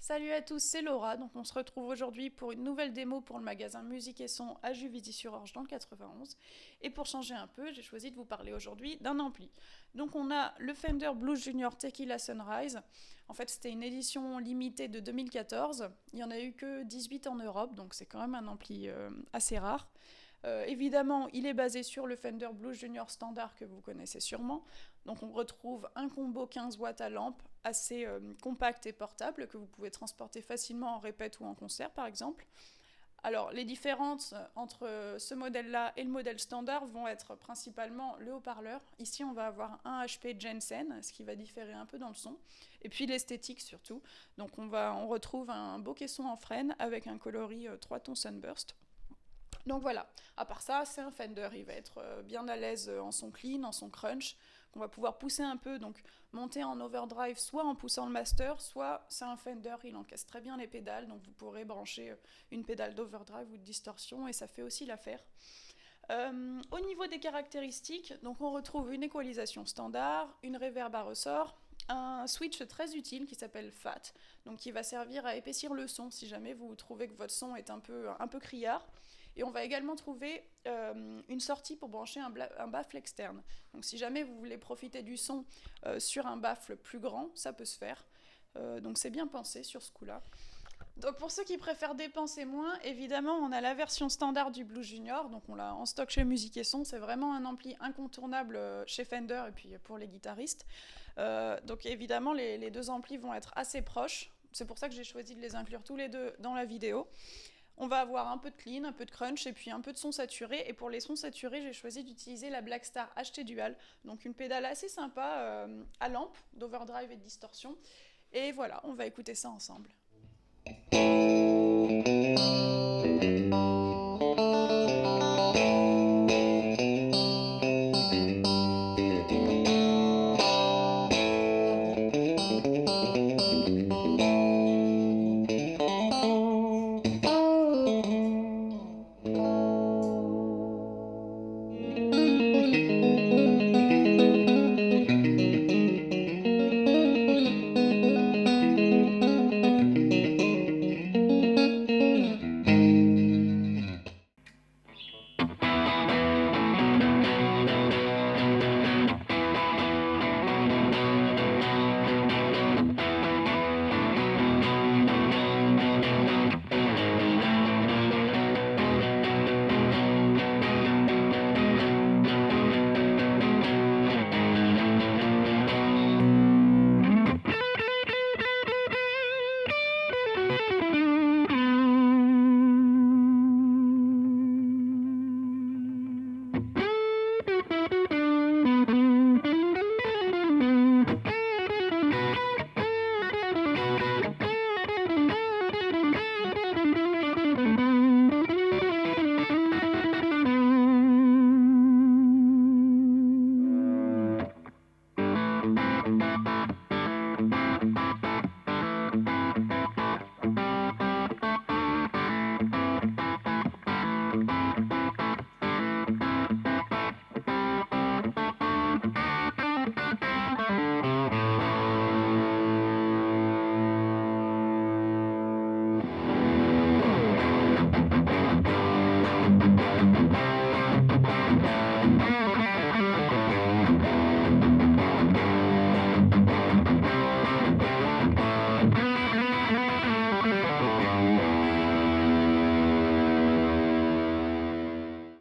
Salut à tous, c'est Laura. Donc on se retrouve aujourd'hui pour une nouvelle démo pour le magasin Musique et Son à Juvisy-sur-Orge dans le 91. Et pour changer un peu, j'ai choisi de vous parler aujourd'hui d'un ampli. Donc on a le Fender Blues Junior Tequila Sunrise. En fait, c'était une édition limitée de 2014. Il n'y en a eu que 18 en Europe, donc c'est quand même un ampli assez rare. Évidemment, il est basé sur le Fender Blues Junior standard que vous connaissez sûrement. Donc on retrouve un combo 15 watts à lampe assez compact et portable que vous pouvez transporter facilement en répète ou en concert par exemple. Alors les différences entre ce modèle-là et le modèle standard vont être principalement le haut-parleur. Ici on va avoir un HP Jensen, ce qui va différer un peu dans le son, et puis l'esthétique surtout. Donc on retrouve un beau caisson en frêne avec un coloris 3 tons Sunburst. Donc voilà, à part ça, c'est un Fender, il va être bien à l'aise en son clean, en son crunch, qu'on va pouvoir pousser un peu, donc monter en overdrive soit en poussant le master, soit c'est un Fender, il encaisse très bien les pédales, donc vous pourrez brancher une pédale d'overdrive ou de distorsion et ça fait aussi l'affaire. Au niveau des caractéristiques, donc on retrouve une équalisation standard, une reverb à ressort, un switch très utile qui s'appelle FAT, donc qui va servir à épaissir le son si jamais vous trouvez que votre son est un peu criard. Et on va également trouver une sortie pour brancher un baffle externe. Donc si jamais vous voulez profiter du son sur un baffle plus grand, ça peut se faire. Donc c'est bien pensé sur ce coup-là. Donc pour ceux qui préfèrent dépenser moins, évidemment, on a la version standard du Blues Junior, donc on l'a en stock chez Musique et Son, c'est vraiment un ampli incontournable chez Fender et puis pour les guitaristes. Donc évidemment, les deux amplis vont être assez proches, c'est pour ça que j'ai choisi de les inclure tous les deux dans la vidéo. On va avoir un peu de clean, un peu de crunch et puis un peu de son saturé. Et pour les sons saturés, j'ai choisi d'utiliser la Blackstar HT Dual, donc une pédale assez sympa à lampe, d'overdrive et de distorsion. Et voilà, on va écouter ça ensemble.